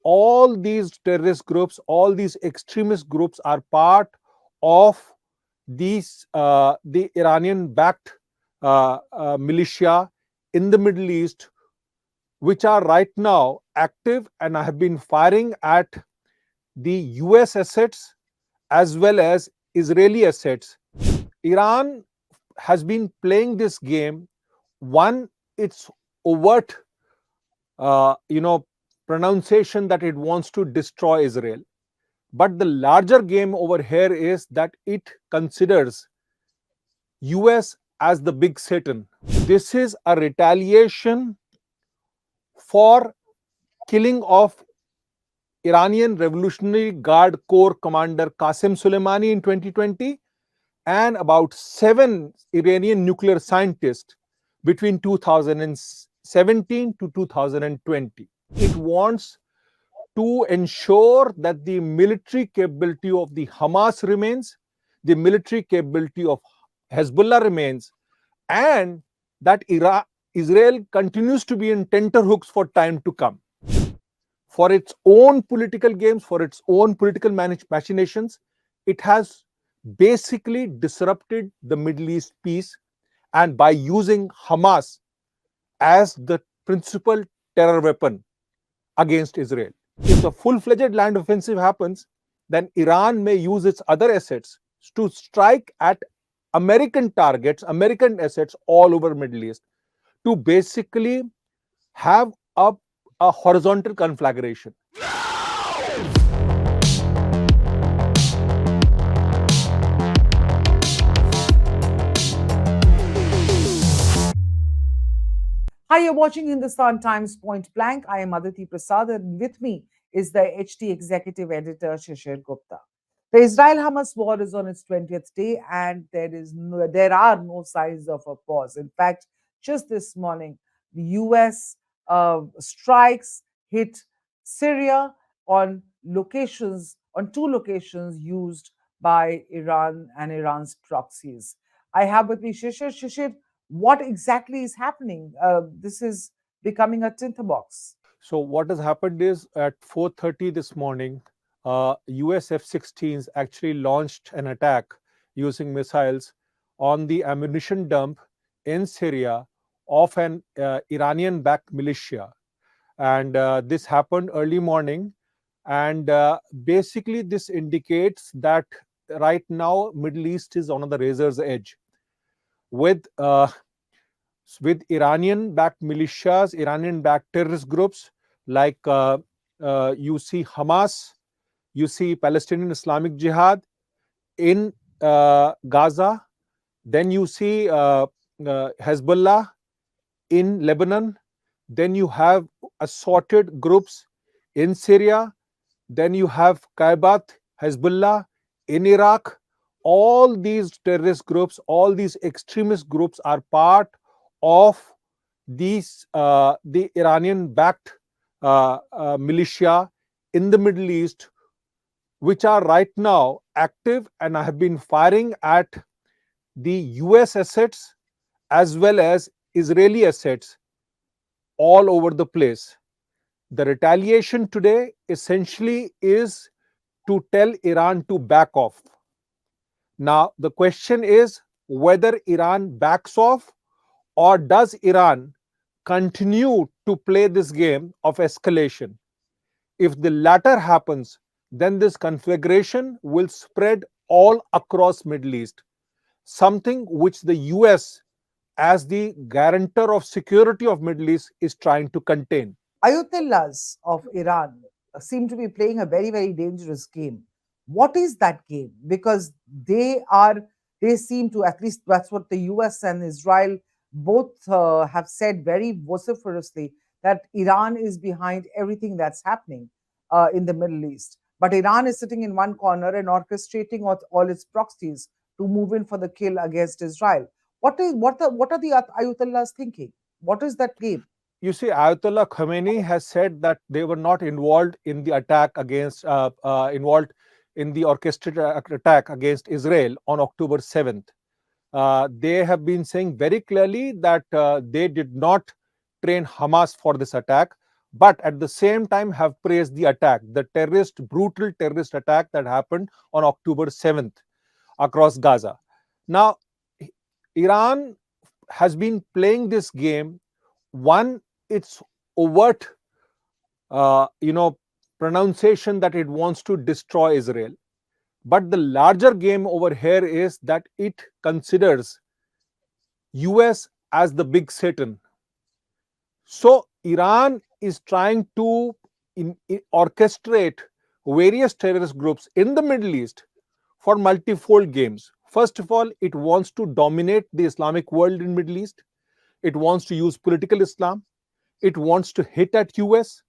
all these terrorist groups, all these extremist groups are part of the Iranian-backed militia in the Middle East, which are right now active and have been firing at the US assets as well as Israeli assets. Iran has been playing this game. One, its overt, uh, you know, pronunciation that it wants to destroy Israel. But the larger game over here is that it considers US as the big Satan. This is a retaliation for killing of Iranian Revolutionary Guard Corps commander Qasem Soleimani in 2020 and about 7 Iranian nuclear scientists between 2017 to 2020. It wants to ensure that the military capability of the Hamas remains, the military capability of Hezbollah remains, and that Israel continues to be in tenterhooks for time to come. For its own political games, for its own political machinations, it has basically disrupted the Middle East peace, and by using Hamas as the principal terror weapon against Israel. If a full-fledged land offensive happens, then Iran may use its other assets to strike at American targets, American assets all over Middle East to basically have a horizontal conflagration. Hi, you're watching Hindustan Times Point Blank. I am Aditi Prasad, and with me is the HT Executive Editor Shishir Gupta. The Israel-Hamas war is on its 20th day, and there are no signs of a pause. In fact, just this morning, the US strikes hit Syria on two locations used by Iran and Iran's proxies. I have with me Shishir. Shishir, what exactly is happening? This is becoming a tinderbox. So what has happened is at 4:30 this morning, US F-16s actually launched an attack using missiles on the ammunition dump in Syria of an Iranian-backed militia. And this happened early morning. And basically, this indicates that right now, Middle East is on the razor's edge with Iranian-backed militias, Iranian-backed terrorist groups like you see Hamas, you see Palestinian Islamic Jihad in Gaza, then you see Hezbollah in Lebanon, then you have assorted groups in Syria, then you have Kaibat, Hezbollah in Iraq. All these terrorist groups, all these extremist groups are part of the Iranian-backed militia in the Middle East, which are right now active and have been firing at the US assets as well as Israeli assets all over the place. The retaliation today essentially is to tell Iran to back off. Now, the question is whether Iran backs off or does Iran continue to play this game of escalation? If the latter happens, then this conflagration will spread all across Middle East, something which the US as the guarantor of security of Middle East is trying to contain. Ayatollahs of Iran seem to be playing a very, very dangerous game. What is that game? Because they seem to, at least that's what the US and Israel both have said very vociferously, that Iran is behind everything that's happening in the Middle East. But Iran is sitting in one corner and orchestrating all its proxies to move in for the kill against Israel. What are the Ayatollahs thinking? What is that game? You see, Ayatollah Khamenei has said that they were not involved in the attack against, involved in the orchestrated attack against Israel on October 7th. They have been saying very clearly that they did not train Hamas for this attack, but at the same time have praised the attack, the brutal terrorist attack that happened on October 7th across Gaza. Now, Iran has been playing this game. One, its overt, you know, pronunciation that it wants to destroy Israel. But the larger game over here is that it considers US as the big Satan. So Iran is trying to orchestrate various terrorist groups in the Middle East for multifold games. First of all, it wants to dominate the Islamic world in Middle East. It wants to use political Islam. It wants to hit at US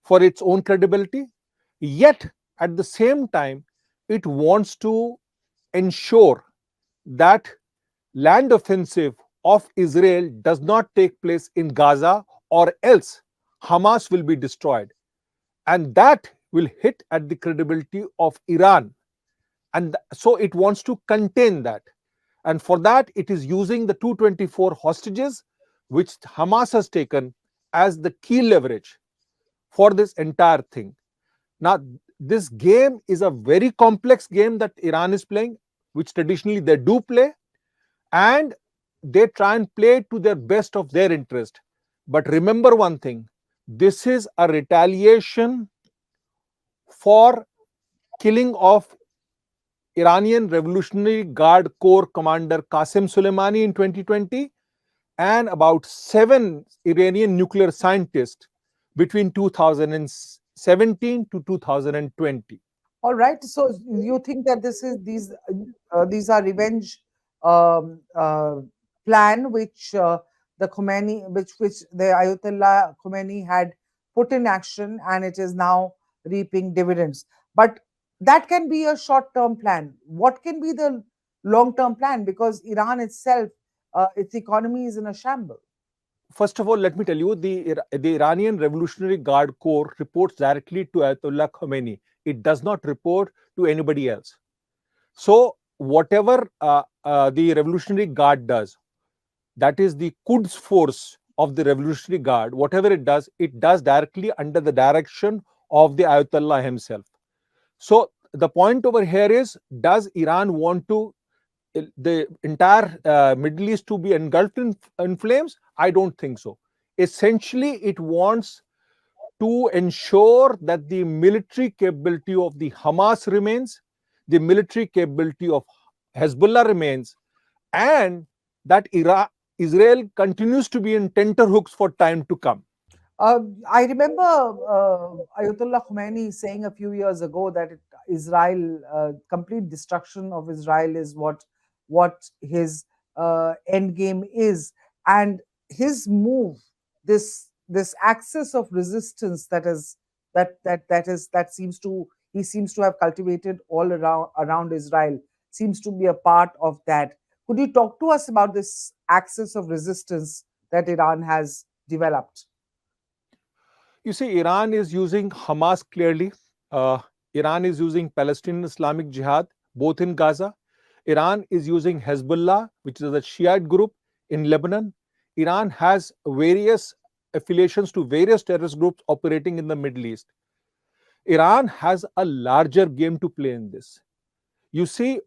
for its own credibility. Yet, at the same time, it wants to ensure that land offensive of Israel does not take place in Gaza, or else Hamas will be destroyed. And that will hit at the credibility of Iran. And so it wants to contain that. And for that, it is using the 224 hostages, which Hamas has taken as the key leverage for this entire thing. Now, this game is a very complex game that Iran is playing, which traditionally they do play, and they try and play to their best of their interest. But remember one thing, this is a retaliation for killing of Iranian Revolutionary Guard Corps commander Qasem Soleimani in 2020 and about 7 Iranian nuclear scientists between 2017 to 2020. All right. So you think that these are revenge plan the Khomeini, which the Ayatollah Khomeini had put in action, and it is now reaping dividends. But that can be a short-term plan. What can be the long-term plan? Because Iran itself, its economy is in a shamble. First of all, let me tell you, the Iranian Revolutionary Guard Corps reports directly to Ayatollah Khomeini. It does not report to anybody else. So, whatever the Revolutionary Guard does, that is the Quds force of the Revolutionary Guard, whatever it does directly under the direction of the Ayatollah himself. So, the point over here is, does Iran want to the entire Middle East to be engulfed in flames? I don't think so. Essentially, it wants to ensure that the military capability of the Hamas remains, the military capability of Hezbollah remains, and that Israel continues to be in tenterhooks for time to come. I remember Ayatollah Khomeini saying a few years ago that complete destruction of Israel is what his end game is, and his move, this axis of resistance that seems to he seems to have cultivated all around Israel seems to be a part of that. Could you talk to us about this axis of resistance that Iran has developed? You see, Iran is using Hamas clearly. Uh, Iran is using Palestinian Islamic Jihad, both in Gaza. Iran is using Hezbollah, which is a Shiite group in Lebanon. Iran has various affiliations to various terrorist groups operating in the Middle East. Iran has a larger game to play in this. You see,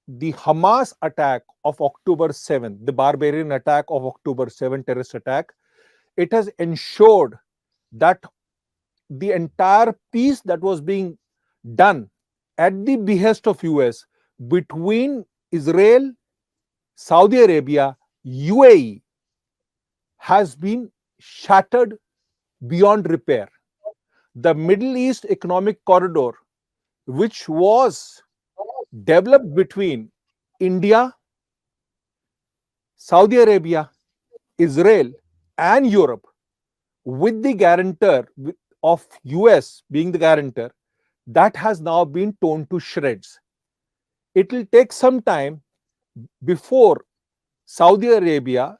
the Hamas attack of October 7th, the barbarian attack of October 7th, terrorist attack, it has ensured that the entire peace that was being done at the behest of US between Israel, Saudi Arabia, UAE has been shattered beyond repair. The Middle East Economic Corridor, which was developed between India, Saudi Arabia, Israel, and Europe, with the guarantor of US being the guarantor, that has now been torn to shreds. It will take some time before Saudi Arabia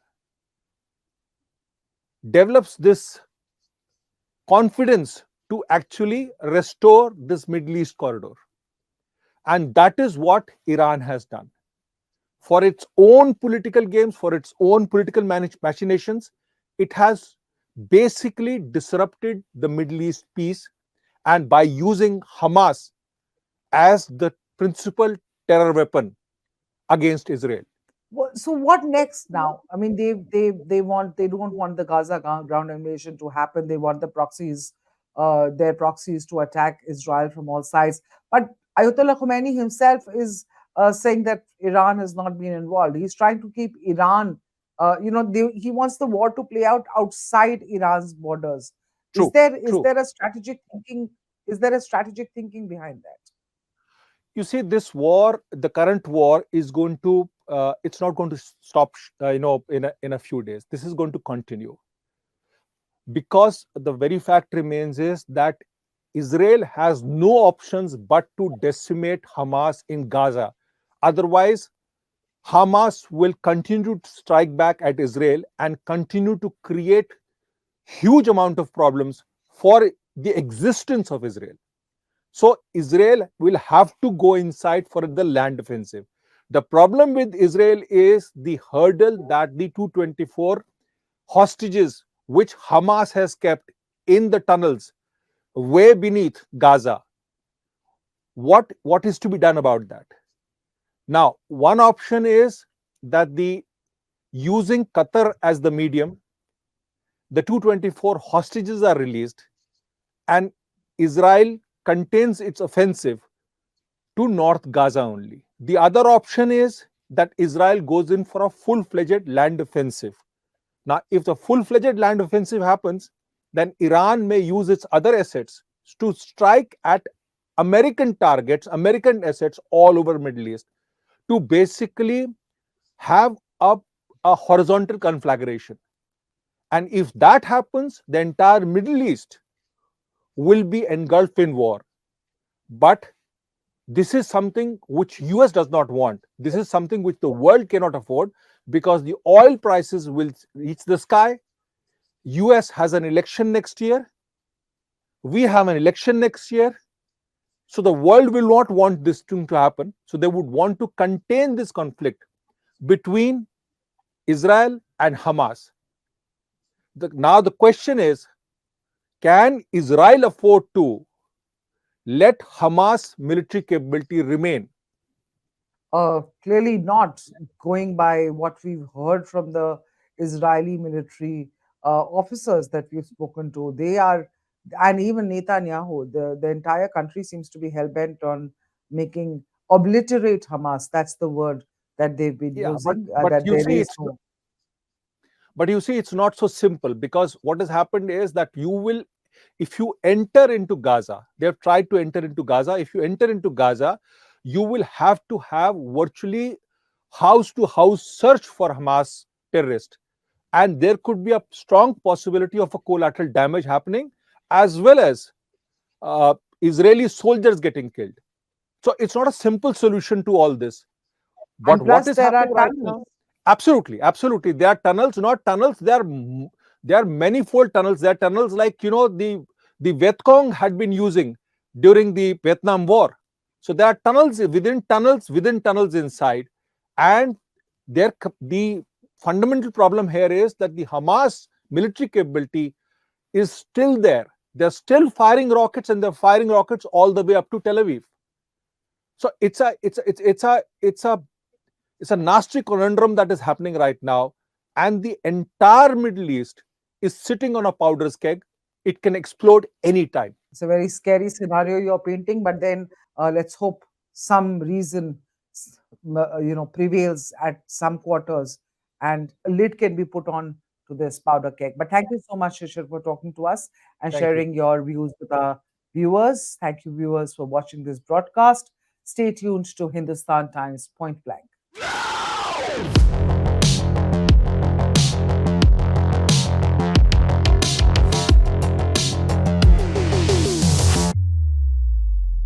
develops this confidence to actually restore this Middle East corridor. And that is what Iran has done. For its own political games, for its own political machinations, it has basically disrupted the Middle East peace, and by using Hamas as the principal terror weapon against Israel. So what next now? I mean, they don't want the Gaza ground invasion to happen. They want the proxies, their proxies to attack Israel from all sides. But Ayatollah Khomeini himself is saying that Iran has not been involved. He's trying to keep Iran. He wants the war to play out outside Iran's borders. Is True, there is true. there a strategic thinking? Is there a strategic thinking behind that? You see, this war, the current war, is going to. It's not going to stop. In a few days, this is going to continue because the very fact remains is that Israel has no options but to decimate Hamas in Gaza. Otherwise, Hamas will continue to strike back at Israel and continue to create huge amount of problems for the existence of Israel. So Israel will have to go inside for the land offensive. The problem with Israel is the hurdle that the 224 hostages which Hamas has kept in the tunnels way beneath Gaza. What is to be done about that? Now, one option is that the using Qatar as the medium, the 224 hostages are released and Israel contains its offensive to North Gaza only. The other option is that Israel goes in for a full fledged land offensive. Now, if the full fledged land offensive happens, then Iran may use its other assets to strike at American targets, American assets all over Middle East to basically have a horizontal conflagration. And if that happens, the entire Middle East will be engulfed in war. But this is something which US does not want. This is something which the world cannot afford because the oil prices will reach the sky. US has an election next year. We have an election next year. So the world will not want this thing to happen. So they would want to contain this conflict between Israel and Hamas. Now the question is, can Israel afford to let Hamas military capability remain? Clearly not, going by what we've heard from the Israeli military officers that we've spoken to. They are, and even Netanyahu, the entire country seems to be hell bent on making obliterate Hamas. That's the word that they've been Yeah, but using. but That you there see, is it's no. but you see, it's not so simple because what has happened is that you will, if you enter into Gaza, they have tried to enter into Gaza. If you enter into Gaza, you will have to have virtually house to house search for Hamas terrorists. And there could be a strong possibility of a collateral damage happening as well as uh, Israeli soldiers getting killed. So it's not a simple solution to all this. But And what plus, is there are happening right tunnels. now? Absolutely, absolutely. There are tunnels, not tunnels. There are manifold tunnels. There are tunnels like the Vietcong had been using during the Vietnam War. So there are tunnels within tunnels inside, and the fundamental problem here is that the Hamas military capability is still there. They're still firing rockets, and they're firing rockets all the way up to Tel Aviv. So it's a nasty conundrum that is happening right now, and the entire Middle East is sitting on a powder keg. It can explode anytime. It's a very scary scenario you're painting, but then let's hope some reason, prevails at some quarters, and a lid can be put on to this powder keg. But thank you so much, Shishir, for talking to us and Thank you. sharing your views with our viewers. Thank you, viewers, for watching this broadcast. Stay tuned to Hindustan Times Point Blank.